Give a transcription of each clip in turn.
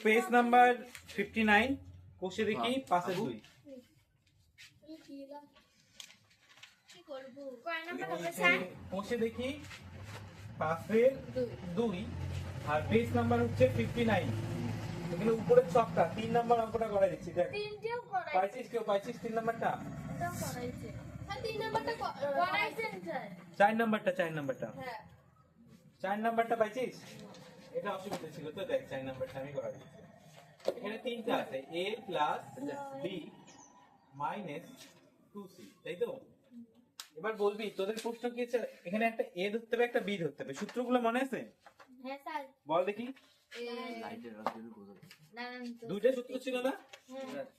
Page number 59 কোষে দেখি 5 এর 2 কোষে দেখি 5 এর 2 আর পেজ নাম্বার হচ্ছে 59 এখানে উপরে ছকটা 3 নাম্বার অঙ্কটা করাই দিচ্ছি দেখ তিনটেও করাই পাইছিস কেউ পাইছিস 3 নাম্বারটা এটাও করাইছে হ্যাঁ 3 নাম্বারটা করাইছেন স্যার 4 নাম্বারটা হ্যাঁ 4 নাম্বারটা পাইছিস এটা অসুবিধা ছিল তো দেখ 4 নাম্বারটা আমি করাই দিচ্ছি এখানে তিনটা আছে a b মাইনাস 2c তাই তো এবার বলবি তোদের প্রশ্ন কি আছে এখানে একটা a ধরতে হবে একটা b ধরতে হবে সূত্রগুলো মনে আছে হ্যাঁ স্যার বল দেখি দুইটা সূত্র ছিল না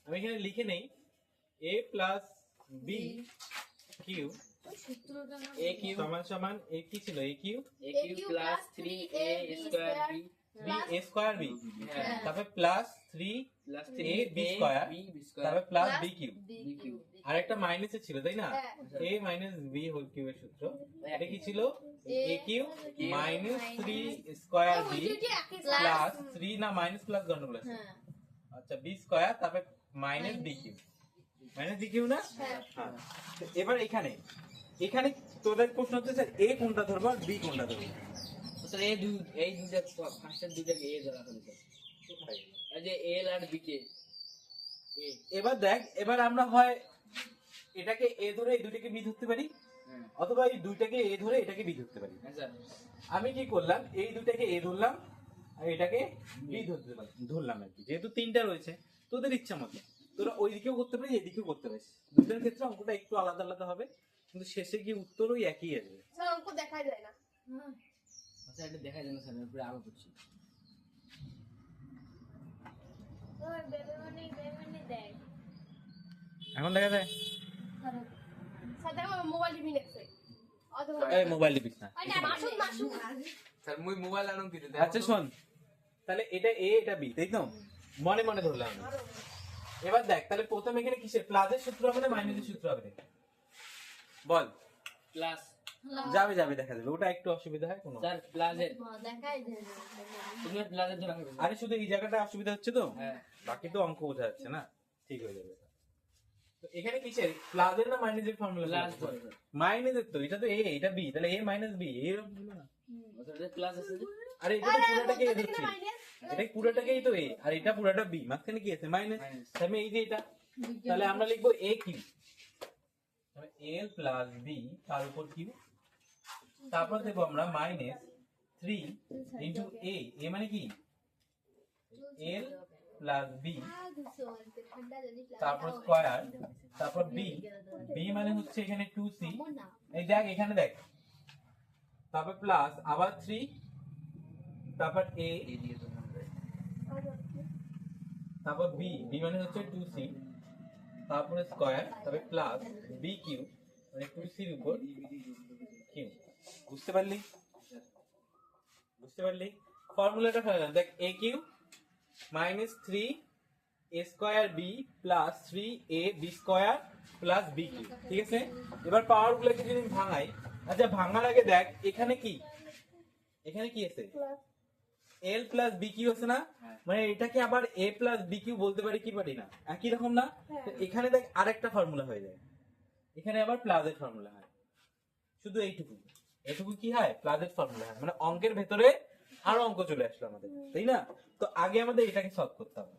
আমি এখানে লিখে নেই a b cube a cube সমান সমান a কি ছিল a cube plus 3a square b b a square b তারপর প্লাস 3 a b স্কয়ার তারপর প্লাস b কিউ আর একটা মাইনাসে ছিল তাই না a মাইনাস b হোল কিউবের সূত্র এটা কি ছিল a cube minus 3 square b plus 3 না মাইনাস প্লাস গন্ডগোল আছে আচ্ছা b স্কয়ার তারপর মাইনাস b কিউ না হ্যাঁ তো এবার এখানে তোদের প্রশ্ন হচ্ছে স্যার a কোনটা ধরবো আর b কোনটা ধরবো স্যার এই দুইটা ফার্স্টের দুইটাকে এ ধরা হলো এই যে এল আর বি কে এবার দেখ এবার আমরা হয় এটাকে এ ধরে এই দুইটাকে বি ধরতে পারি অথবা এই দুইটাকে এ ধরে এটাকে বি ধরতে পারি আমি কি করলাম এই দুইটাকে এ ধরলাম আর এটাকে বি ধরতে পারি ধরলাম আর কি যেহেতু তিনটা রয়েছে তোদের ইচ্ছা মতো তোরা ওই দিকেও করতে পারিস এদিকেও করতে পারিস দুইটার ক্ষেত্রে অঙ্কটা একটু আলাদা আলাদা হবে কিন্তু শেষে গিয়ে উত্তর ওই একই আসবে স্যার অঙ্ক দেখাই যায় না আচ্ছা এটা দেখা যায় না স্যার পুরো আলো করছি ওই বেবেমনি দেখ এখন দেখা যায় স্যার দেখো মোবাইল টিভি নেছে অথবা এই মোবাইল দিবিস না মাসুদ স্যার মুই মোবাইল আনুন কি দিতে আচ্ছা শোন তাহলে এটা এ এটা বি তাই তো মনে মনে ধরলাম আমি। এবার দেখ তাহলে প্রথম এখানে কিসের প্লাসের সূত্র হবে না মাইনাসের সূত্র হবে বল প্লাস যাবে দেখা যাবে ওটা একটু অসুবিধা হয় কোনো স্যার প্লাসের দেখাই যায় তুমি প্লাসের ধরা হবে আরে শুধু এই জায়গাটা অসুবিধা হচ্ছে তো হ্যাঁ বাকি তো অঙ্ক বোঝা যাচ্ছে না ঠিক হয়ে যাবে তো এখানে কিসের প্লাসের না মাইনাসের ফর্মুলা প্লাস মাইনাসের তো এটা তো এ এটা বি তাহলে এ মাইনাস বি এরকম হলো না স্যার প্লাস আছে আরে এটা তো পুরোটাকে এ ধরছি এটা পুরোটাকেই তো এ আর এটা পুরোটা বি মাঝখানে কি আছে মাইনাস তাহলে এই যে এটা তাহলে আমরা লিখবো এ কিউ এল প্লাস বি তার উপর কিউ তারপর দেবো আমরা মাইনাস 3 ইন্টু এ মানে কি এল প্লাস বি তারপর স্কয়ার তারপর বি মানে হচ্ছে এখানে 2c এই দেখ এখানে দেখ তারপর প্লাস আবার 3 তারপর এ তারপর বি মানে হচ্ছে 2c তারপরে স্কয়ার তারপর প্লাস বি কিউ মানে 2c এর উপর কিউ বুঝতে পারলি ফর্মুলাটা ফেলা দেখ a cube minus 3 a square b plus 3 a b square plus b cube ঠিক আছে এবার পাওয়ার গুলোকে যদি ভাঙাই আচ্ছা ভাঙার আগে দেখ এখানে কি আছে l প্লাস b কিউ আছে না মানে এটাকে আবার a প্লাস b কিউ বলতে পারি কি পারি না একই রকম না তো এখানে দেখ আরেকটা ফর্মুলা হয়ে যায় এখানে আবার প্লাসের ফর্মুলা হয় শুধু এইটুকু কি হয় প্লাসের ফর্মুলা হয় মানে অঙ্কের ভেতরে আরো অঙ্ক চলে আসলো আমাদের তাই না তো আগে আমাদের এটাকে সলভ করতে হবে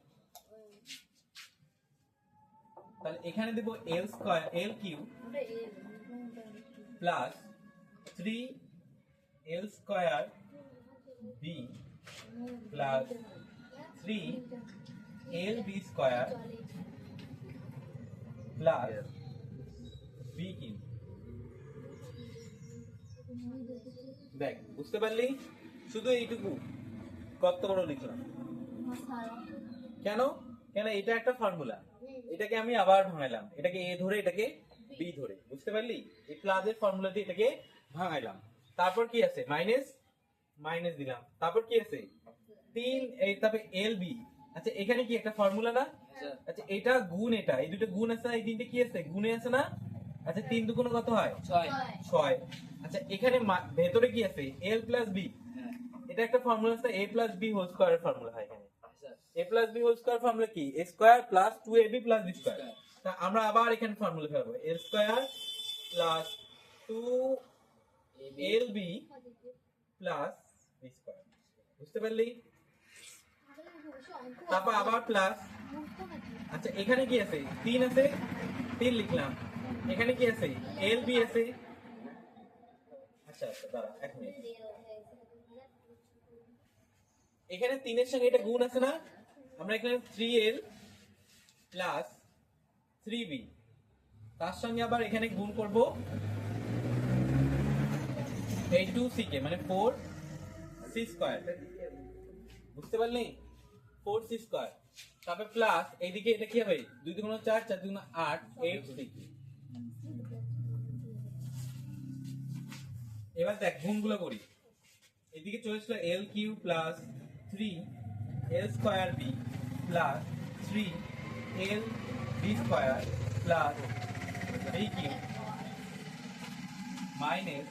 তাহলে এখানে দেব l square l cube plus 3 l square b plus 3 l b square plus b cube দেখ বুঝতে পারলি শুধু এইটুকু কত বড় লিখলাম কেন এটা একটা ফর্মুলা এটাকে আমি আবার ভাঙাইলাম এটাকে এ ধরে এটাকে বি ধরে বুঝতে পারলি এই প্লাসের ফর্মুলা দিয়ে এটাকে ভাঙাইলাম তারপর কি আছে মাইনাস দিলাম তারপর কি আছে 3 এই তারপর এল বি আচ্ছা এখানে কি একটা ফর্মুলা না আচ্ছা এটা গুণ এটা এই দুটো গুণ আছে না এই তিনটে কি আছে গুণে আছে না আচ্ছা 3 দুগুণে কত হয় 6 আচ্ছা এখানে ভেতরে কি আছে l প্লাস বি এটা একটা ফর্মুলা আছে a প্লাস b হোল স্কয়ারের ফর্মুলা হয় এখানে। আচ্ছা a plus b whole square formula কি? a square plus 2ab plus b square. তা আমরা আবার এখানে ফর্মুলা ফেলবো a square plus 2lb plus b square. বুঝতে পারলি? তারপর আবার প্লাস, আচ্ছা এখানে কি আছে? 3 আছে, 3 লিখলাম। এখানে কি আছে? lb আছে। আচ্ছা আচ্ছা দাঁড়া এক মিনিট, এখানে 3 এর সঙ্গে এটা গুণ আছে না, আমরা এখানে 3l প্লাস 3b, তার সঙ্গে আবার এখানে গুণ করব এই 2c কে, মানে 4c স্কয়ার। বুঝতে পারলি? 4c square. তারপর প্লাস এইদিকে এটা কি হবে? 2 দুগুণ 4, 4 দুগুণ 8, 8c। এবার দেখ গুণগুলো করি। এদিকে চলে আসলো l cube plus 3l square b plus 3l b square plus b cube minus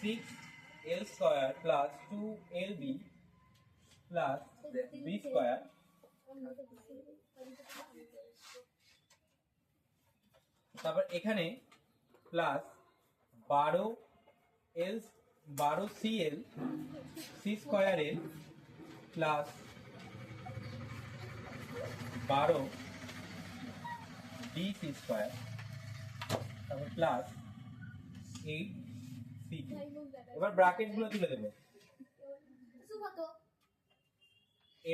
6l square plus 2lb plus b square. তারপর এখানে plus 12cl c square l plus 12bc square, তারপর প্লাস 8c। এবার bracket গুলো তুলে দেবো।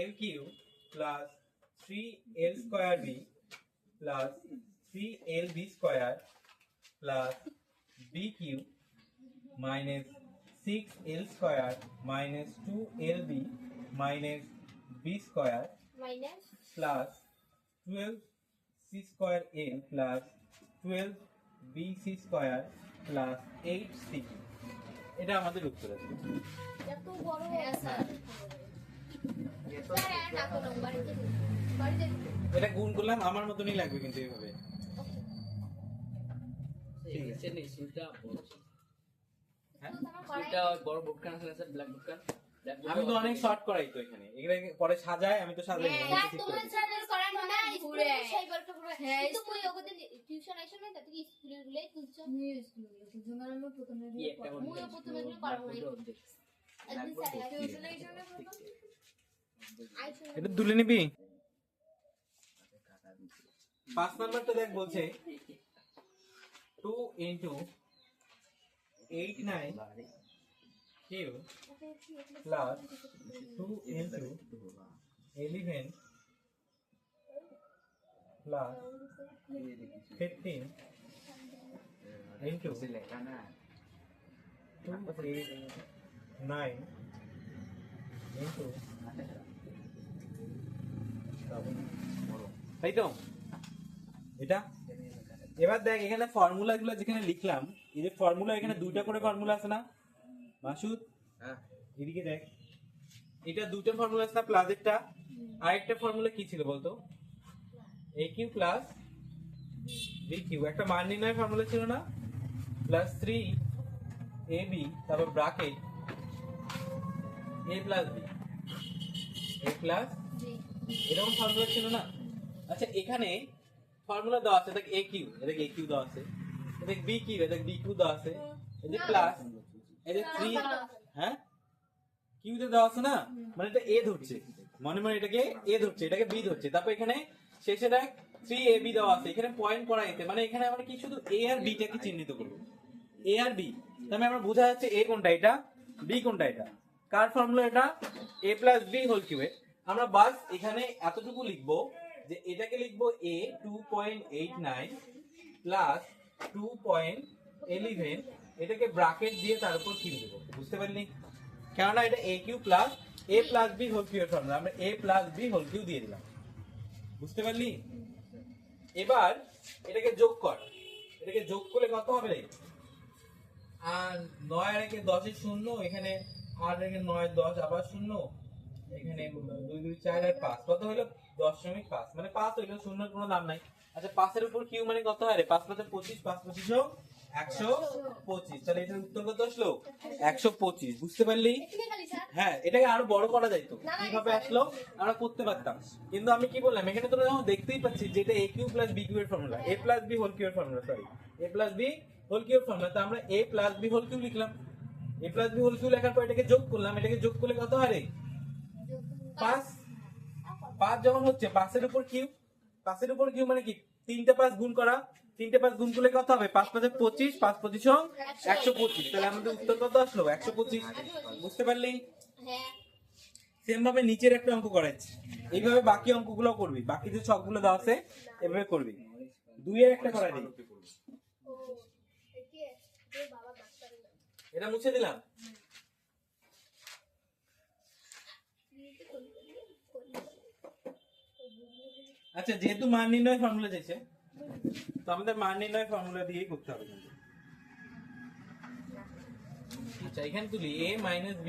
l cube plus 3l square b plus 3lb square plus b cube minus 6l square minus 2lb minus b square plus 12c square l plus 12bc square plus 8c। এটা আমাদের উত্তর আছে। এটা গুণ করলাম, আমার মতনই লাগবে কিন্তু এইভাবে। বড় বোর্ডখান আছে স্যার, ব্ল্যাক বোর্ডখান। আমি তো অনেক শর্ট করাই তো এখানে, এগুলো পরে সাজায়, আমি তো সাজাই না, আমি তো ঠিক করে দিই। এটা তুলে নিবি। 5 নাম্বারটা দেখ বলছে 2 into 8 9 q plus 2 into 11 plus 15 into 2 8 9 into, তাই তো এটা। এবার দেখ এখানে ফর্মুলা গুলো যেখানে লিখলাম, এই যে ফর্মুলা এখানে দুইটা করে ফর্মুলা আছে না মাসুদ? এদিকে দেখ, এটা দুটো ফর্মুলা আছে না, প্লাস একটা আরেকটা ফর্মুলা কি ছিল বলতো? a cube plus b cube, একটা মান নির্ণয় ফর্মুলা ছিল না, প্লাস 3ab তারপর bracket a plus b, a plus এরকম ফর্মুলা ছিল না। আচ্ছা এখানে ফর্মুলা দেওয়া আছে, দেখ a কিউ, দেখ a কিউ দেওয়া আছে, দেখ b কিউ, দেখ b কিউ দেওয়া আছে, এই যে প্লাস এই যে 3, হ্যাঁ কিউ তে দেওয়া আছে না, মানে এটা a ধরছে, মনে মনে এটাকে a ধরছে, এটাকে b ধরছে। তারপর এখানে শেষে দেখ 3ab দেওয়া আছে, এখানে পয়েন্ট করা আছে, মানে এখানে আমরা কি শুধু a আর b টাকে চিহ্নিত করব, a আর b। তাহলে আমরা বোঝা যাচ্ছে a কোনটা, এটা b কোনটা, এটা কার ফর্মুলা? এটা a প্লাস b হোল কিউবের। আমরা বাস এখানে এতটুকু লিখবো যে এটাকে লিখবো a 2.89 প্লাস 2.11, এটাকে ব্র্যাকেট দিয়ে তার উপর কিউ দেবো। বুঝতে পারলি? কেননা এটা a cube plus a plus b whole কিউবের ফর্মুলা, আমরা a plus b whole cube দিয়ে দিলাম। বুঝতে পারলি? এবার এটাকে যোগ কর, এটাকে যোগ করলে কত হবে রে? আর 9 আর 1 10 এর 0, এখানে 8 রেখে 9 10 আবার 0, এখানে 2 2 4 আর 5, কত হলো? 10.5, মানে 5 হইলো, শূন্যের কোনো দাম নাই। আচ্ছা 5 এর উপর কিউ মানে কত হয় রে? 5 5 25, 5 25 125। তাহলে এটার উত্তর কত আসলো? 125। বুঝতে পারলি? এখানে খালি স্যার হ্যাঁ, এটাকে আরো বড় করা যাইতো। না, না, কিভাবে এটা- আসলো আমরা করতে পারতাম, কিন্তু আমি কি বললাম এখানে তোরা যখন দেখতেই পাচ্ছিস যে এটা a cube plus b cube এর formula, a plus b whole cube এর formula, sorry a plus b whole cube এর ফর্মুলা। তো আমরা a plus b whole cube লিখলাম, a plus b whole cube লেখার পর এটাকে যোগ করলাম, এটাকে যোগ করলে কত হয় রে? 5। 5 যখন হচ্ছে 5 এর উপর কিউ, 5 এর উপর কিউ মানে কি 3টে 5 গুণ করা, 3টে 5 গুণ করলে কত হবে? 5 5 25, 5 25 125। তাহলে আমাদের উত্তর কত আসলো? 125। বুঝতে পারলি? হ্যাঁ সেম ভাবে নিচের একটা অঙ্ক করাচ্ছি, এইভাবে বাকি অঙ্কগুলো করবি, বাকি যে ছকগুলো দেওয়া আছে এভাবে করবি। 2 এর একটা করা দিই, ও একে এ বাবা ডাক্তারের নাম এটা মুছে দিলাম। আচ্ছা, যেহেতু মান নির্ণয় ফর্মুলা চাইছে, তো আমাদের মান নির্ণয় ফর্মুলা দিয়েই করতে হবে কিন্তু। আচ্ছা, এখানে তুলি a minus b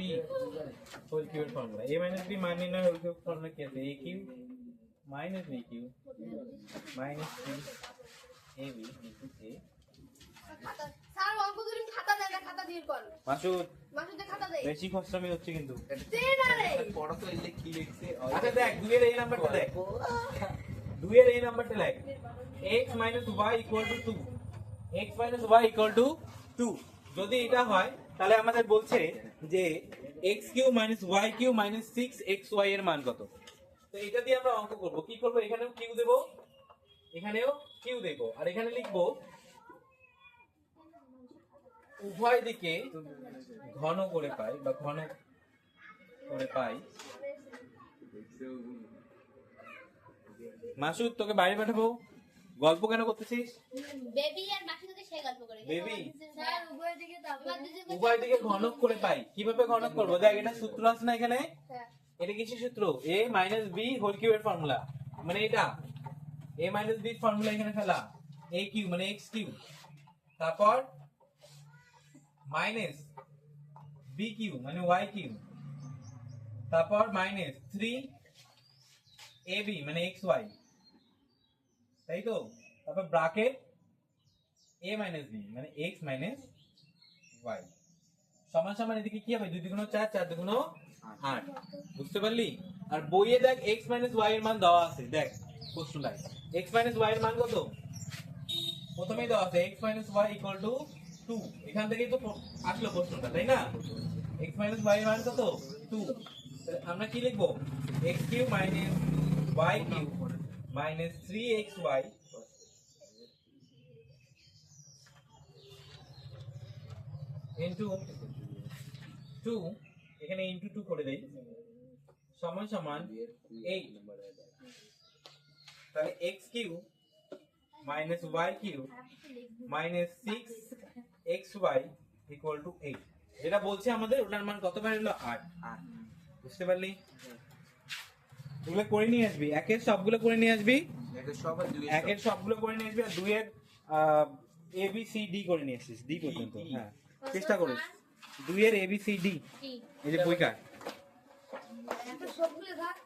whole cube এর ফর্মুলা, a মাইনাস b মান নির্ণয় হোল কিউ ফর্মুলা কি আছে? a cube minus b cube minus 3ab into a। খাতা স্যার অঙ্ক ধরে খাতা দেয় না, খাতা দিয়ে কর মাসুদ, মাসুদের খাতা দেয় বেশি খসড়ামি হচ্ছে কিন্তু। দে না রে পড়া তো এই যে কি লিখছে আচ্ছা দেখ, 2 এর এই নাম্বারটা দেখ, 2 এর এই নাম্বারটা লেখ, x minus y equal to 2, x minus y equal to 2। যদি এটা হয় তাহলে আমাদের বলছে যে x cube minus y cube minus 6xy এর মান কত। তো এটা দিয়ে আমরা অঙ্ক করব। কি করব? এখানেও কিউ দেব, এখানেও কিউ দেব, আর এখানে লিখবো উভয় দিকে ঘন করে পাই, বা ঘন করে পাই। মাসুদ, তোকে বাইরে পাঠাবো, গল্প কেন করতেছিস? বেবি আর মাসি যদি সে গল্প করে বেবি স্যার উভয় দিকে তারপর উভয় দিকে ঘনক করে পাই। কিভাবে ঘনক করবো? দেখ, এটা সূত্র আছে না এখানে, হ্যাঁ এটা কিসের সূত্র? a minus b whole cube এর ফর্মুলা, মানে এটা a মাইনাস b এর ফর্মুলা এখানে ফেলা, a কিউ মানে x কিউ, তারপর মাইনাস b কিউ মানে y কিউ, তারপর মাইনাস 3ab মানে xy, তাই তো? তারপর ব্র্যাকেট a মাইনাস b মানে x মাইনাস y সমান সমান, এদিকে কি হবে? 2 দুগুণ 4, 4 দুগুণ 8। বুঝতে পারলি? আর বইয়ে দেখ x মাইনাস y এর মান দেওয়া আছে, দেখ প্রশ্নটায় x মাইনাস y এর মান কত প্রথমেই দেওয়া আছে, x minus y equal to 2। এখান থেকেই তো আসলো প্রশ্নটা, তাই না? x মাইনাস y এর মান কত? 2। তাহলে আমরা কি লিখবো? x cube minus y cube minus 3xy into 2, এখানে ইন্টু 2 করে দেই, সমান সমান 8। তাহলে x cube minus y cube minus 6xy equal to 8। যেটা বলছে আমাদের ওটার মান কত বেরোলো? 8। বুঝতে পারলি? এগুলো করে নিয়ে আসবি, একের সবগুলো করে নিয়ে আসবি, একের সবগুলো করে নিয়ে আসবি, আর 2 এর a b c d করে নিয়ে আসিস, d পর্যন্ত। হ্যাঁ, চেষ্টা করিস। 2 এর a b c d, কি এই যে বইকার। একটা সবগুলো রাখ